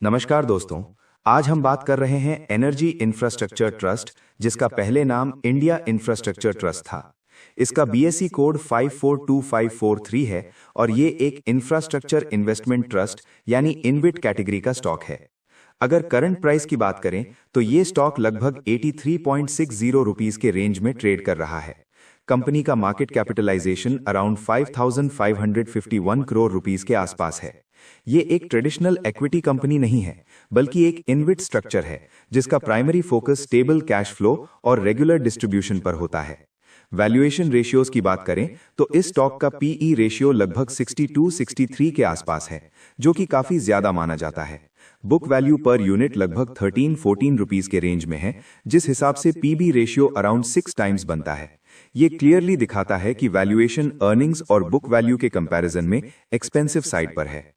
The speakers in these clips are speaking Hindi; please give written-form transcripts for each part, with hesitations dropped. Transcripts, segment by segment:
नमस्कार दोस्तों। आज हम बात कर रहे हैं एनर्जी इंफ्रास्ट्रक्चर ट्रस्ट, जिसका पहले नाम इंडिया इंफ्रास्ट्रक्चर ट्रस्ट था। इसका बीएसई कोड 542543 है और ये एक इंफ्रास्ट्रक्चर इन्वेस्टमेंट ट्रस्ट यानी इनविट कैटेगरी का स्टॉक है। अगर करंट प्राइस की बात करें तो ये स्टॉक लगभग 83.60 रुपीस के रेंज में ट्रेड कर रहा है। कंपनी का market capitalisation around 5551 crore rupees के आसपास है। ये एक ट्रेडिशनल इक्विटी कंपनी नहीं है, बल्कि एक इनविट स्ट्रक्चर है जिसका primary focus stable cash flow और रेगुलर डिस्ट्रीब्यूशन पर होता है। वैल्यूएशन रेशियोज की बात करें तो इस स्टॉक का पीई रेशियो लगभग 62-63 के आसपास है, जो कि काफी ज्यादा माना जाता है। बुक वैल्यू पर यूनिट लगभग 13-14 रुपीस के रेंज में है, जिस हिसाब से पीबी रेशियो अराउंड 6 टाइम्स बनता है। ये क्लियरली दिखाता है कि वैल्यूएशन अर्निंग्स और बुक वैल्यू के कंपैरिजन में एक्सपेंसिव साइड पर है।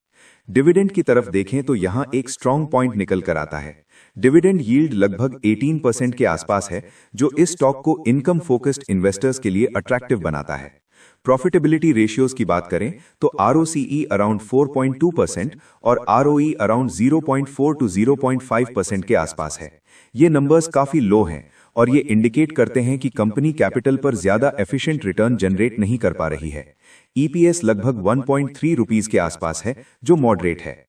डिविडेंड की तरफ देखें तो यहां एक स्ट्रॉन्ग पॉइंट निकल कर आता है। डिविडेंड यील्ड लगभग 18% के आसपास है, जो इस स्टॉक को इनकम फोकस्ड इन्वेस्टर्स के लिए अट्रैक्टिव बनाता है। प्रॉफिटेबिलिटी रेशियोज की बात करें तो आरओसीई अराउंड 4.2% और आरओई अराउंड 0.4 to 0.5% के आसपास है। ये नंबर्स काफी लो हैं और ये इंडिकेट करते हैं कि कंपनी कैपिटल पर ज्यादा एफिशिएंट रिटर्न जनरेट नहीं कर पा रही है। ईपीएस लगभग 1.3 रुपीस के आसपास है, जो मॉडरेट है।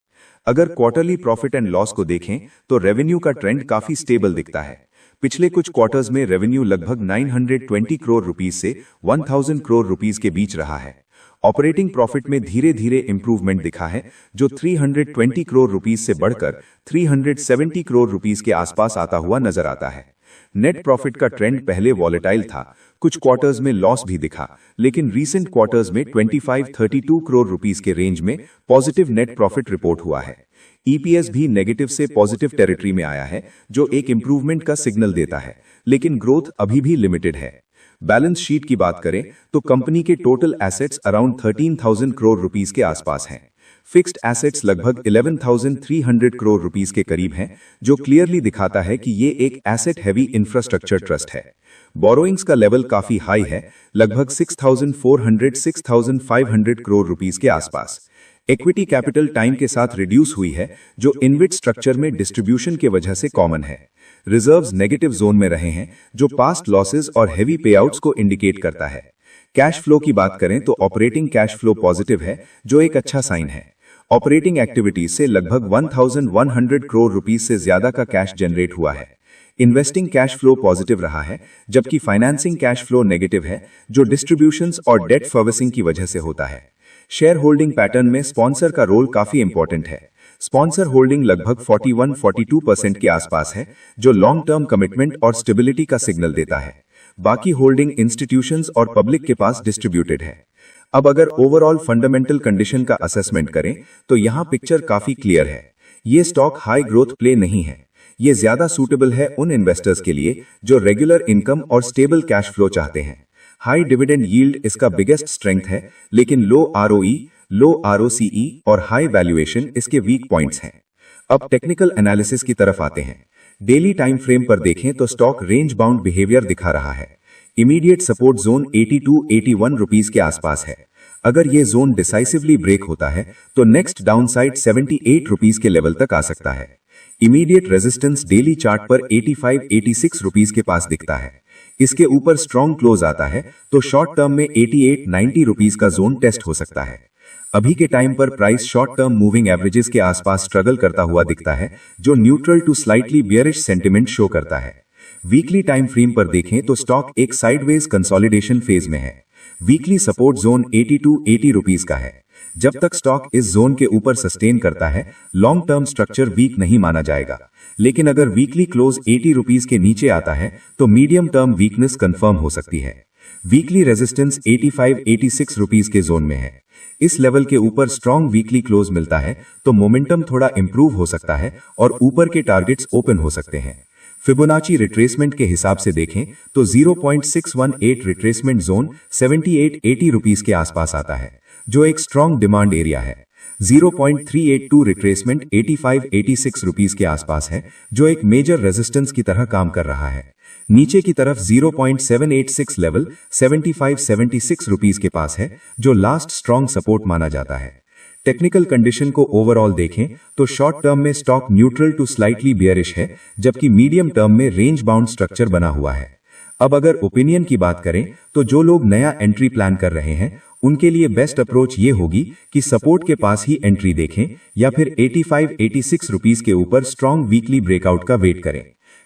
अगर क्वार्टरली प्रॉफिट एंड लॉस को देखें तो रेवेन्यू का ट्रेंड काफी स्टेबल दिखता है। पिछले कुछ क्वार्टर्स में रेवेन्यू लगभग 920 करोड़ रुपीस से 1000 करोड़ रुपीस के बीच रहा है। ऑपरेटिंग प्रॉफिट में धीरे धीरे इंप्रूवमेंट दिखा है, जो 320 करोड़ रुपीस से बढ़कर 370 करोड़ रुपीस के आसपास आता हुआ नजर आता है। नेट प्रॉफिट का ट्रेंड पहले वॉलेटाइल था, कुछ क्वार्टर्स में लॉस भी दिखा, लेकिन रीसेंट क्वार्टर्स में 25-32 करोड़ रुपीस के रेंज में पॉजिटिव नेट प्रॉफिट रिपोर्ट हुआ है। ईपीएस भी नेगेटिव से पॉजिटिव टेरिटरी में आया है, जो एक इंप्रूवमेंट का सिग्नल देता है, लेकिन ग्रोथ अभी भी लिमिटेड है। बैलेंस शीट की बात करें तो कंपनी के total assets around 13,000 crore rupees के आसपास हैं। फिक्स्ड एसेट्स लगभग 11,300 करोड़ रुपीस के करीब हैं, जो क्लियरली दिखाता है कि ये एक एसेट हैवी इंफ्रास्ट्रक्चर ट्रस्ट है। बोरोइंग्स का लेवल काफी हाई है, लगभग 6,400-6,500 करोड़ रुपीस के आसपास। इक्विटी कैपिटल टाइम के साथ रिड्यूस हुई है, जो इनविट स्ट्रक्चर में डिस्ट्रीब्यूशन के वजह से कॉमन है। रिजर्व्स नेगेटिव जोन में रहे हैं, जो पास्ट लॉसेस और हेवी पेआउट्स को इंडिकेट करता है। कैश फ्लो की बात करें तो ऑपरेटिंग कैश फ्लो पॉजिटिव है, जो एक अच्छा साइन है। ऑपरेटिंग एक्टिविटीज से लगभग 1100 करोड़ रुपीस से ज्यादा का कैश जनरेट हुआ है। इन्वेस्टिंग कैश फ्लो पॉजिटिव रहा है, जबकि फाइनेंसिंग कैश फ्लो नेगेटिव है, जो डिस्ट्रीब्यूशंस और डेट सर्विसिंग की वजह से होता है। शेयर होल्डिंग पैटर्न में स्पॉन्सर का रोल काफी इंपॉर्टेंट है। स्पॉन्सर होल्डिंग लगभग 41-42% के आसपास है, जो लॉन्ग टर्म कमिटमेंट और स्टेबिलिटी का सिग्नल देता है। बाकी होल्डिंग इंस्टीट्यूशंस और पब्लिक के पास डिस्ट्रीब्यूटेड है। अब अगर ओवरऑल फंडामेंटल कंडीशन का असेसमेंट करें तो यहां पिक्चर काफी क्लियर है। ये स्टॉक हाई ग्रोथ प्ले नहीं है। ये ज्यादा सूटेबल है उन इन्वेस्टर्स के लिए जो रेगुलर इनकम और स्टेबल कैश फ्लो चाहते हैं। हाई डिविडेंड यील्ड इसका बिगेस्ट स्ट्रेंथ है, लेकिन लो आरओई, लो आरओसीई और हाई वैल्यूएशन इसके वीक पॉइंट्स हैं। अब टेक्निकल एनालिसिस की तरफ आते हैं। डेली टाइम फ्रेम पर देखें तो स्टॉक रेंज बाउंड बिहेवियर दिखा रहा है। इमीडिएट सपोर्ट जोन 82-81 रुपीस के आसपास है। अगर ये जोन डिसाइसिवली ब्रेक होता है तो नेक्स्ट डाउनसाइड 78 रुपीस के लेवल तक आ सकता है। इमीडिएट रेजिस्टेंस डेली चार्ट पर 85-86 रुपीस के पास दिखता है। इसके ऊपर स्ट्रॉन्ग क्लोज आता है तो शॉर्ट टर्म में 88-90 रुपीस का जोन टेस्ट हो सकता है। अभी के टाइम पर price short term moving averages के आसपास स्ट्रगल करता हुआ दिखता है, जो neutral to slightly bearish sentiment show करता है। वीकली टाइम फ्रेम पर देखें तो स्टॉक एक साइडवेज कंसोलिडेशन फेज में है। वीकली सपोर्ट जोन 80 रुपीस का है। जब तक स्टॉक इस जोन के ऊपर सस्टेन करता है, लॉन्ग टर्म स्ट्रक्चर वीक नहीं माना जाएगा। लेकिन अगर वीकली क्लोज 80 रुपीस के नीचे आता है तो मीडियम टर्म वीकनेस कंफर्म हो सकती है। वीकली रेजिस्टेंस 85-86 रुपीस के जोन में है। इस लेवल के ऊपर स्ट्रॉन्ग वीकली क्लोज मिलता है तो मोमेंटम थोड़ा इंप्रूव हो सकता है और ऊपर के टारगेट्स ओपन हो सकते हैं। फिबोनाची रिट्रेसमेंट के हिसाब से देखें तो 0.618 रिट्रेसमेंट जोन 78-80 रुपीस के आसपास आता है, जो एक स्ट्रॉन्ग डिमांड एरिया है। 0.382 रिट्रेसमेंट 85-86 रुपीस के आसपास है, जो एक मेजर रेजिस्टेंस की तरह काम कर रहा है। नीचे की तरफ 0.786 लेवल 75-76 रुपीस के पास है, जो लास्ट स्ट्रॉन्ग सपोर्ट माना जाता है। टेक्निकल कंडीशन को ओवरऑल देखें तो शॉर्ट टर्म में stock neutral to slightly bearish है, जबकि मीडियम टर्म में रेंज बाउंड स्ट्रक्चर बना हुआ है। अब अगर ओपिनियन की बात करें तो जो लोग नया एंट्री प्लान कर रहे हैं उनके लिए बेस्ट अप्रोच ये होगी कि सपोर्ट के पास ही एंट्री देखें या फिर 85-86 रुपीस के ऊपर स्ट्रॉन्ग वीकली ब्रेकआउट का वेट करें।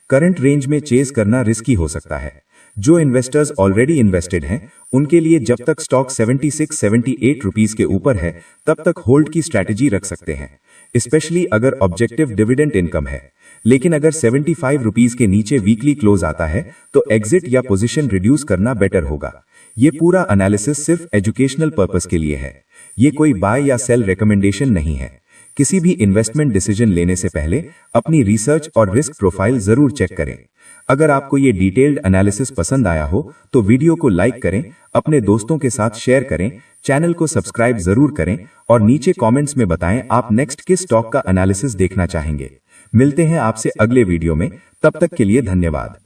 करंट रेंज में चेज करना रिस्की हो सकता है। जो इन्वेस्टर्स ऑलरेडी इन्वेस्टेड हैं उनके लिए जब तक स्टॉक 76-78 रुपीस के ऊपर है तब तक होल्ड की स्ट्रैटेजी रख सकते हैं, स्पेशली अगर ऑब्जेक्टिव डिविडेंड इनकम है। लेकिन अगर 75 रुपीस के नीचे वीकली क्लोज आता है तो एग्जिट या पोजीशन रिड्यूस करना बेटर होगा। ये पूरा एनालिसिस सिर्फ एजुकेशनल पर्पस के लिए है, ये कोई बाय या सेल रिकमेंडेशन नहीं है। किसी भी इन्वेस्टमेंट डिसीजन लेने से पहले अपनी रिसर्च और रिस्क प्रोफाइल जरूर चेक करें। अगर आपको ये डिटेल्ड एनालिसिस पसंद आया हो तो वीडियो को लाइक करें, अपने दोस्तों के साथ शेयर करें, चैनल को सब्सक्राइब जरूर करें और नीचे कमेंट्स में बताएं आप नेक्स्ट किस स्टॉक का एनालिसिस देखना चाहेंगे। मिलते हैं आपसे अगले वीडियो में, तब तक के लिए धन्यवाद।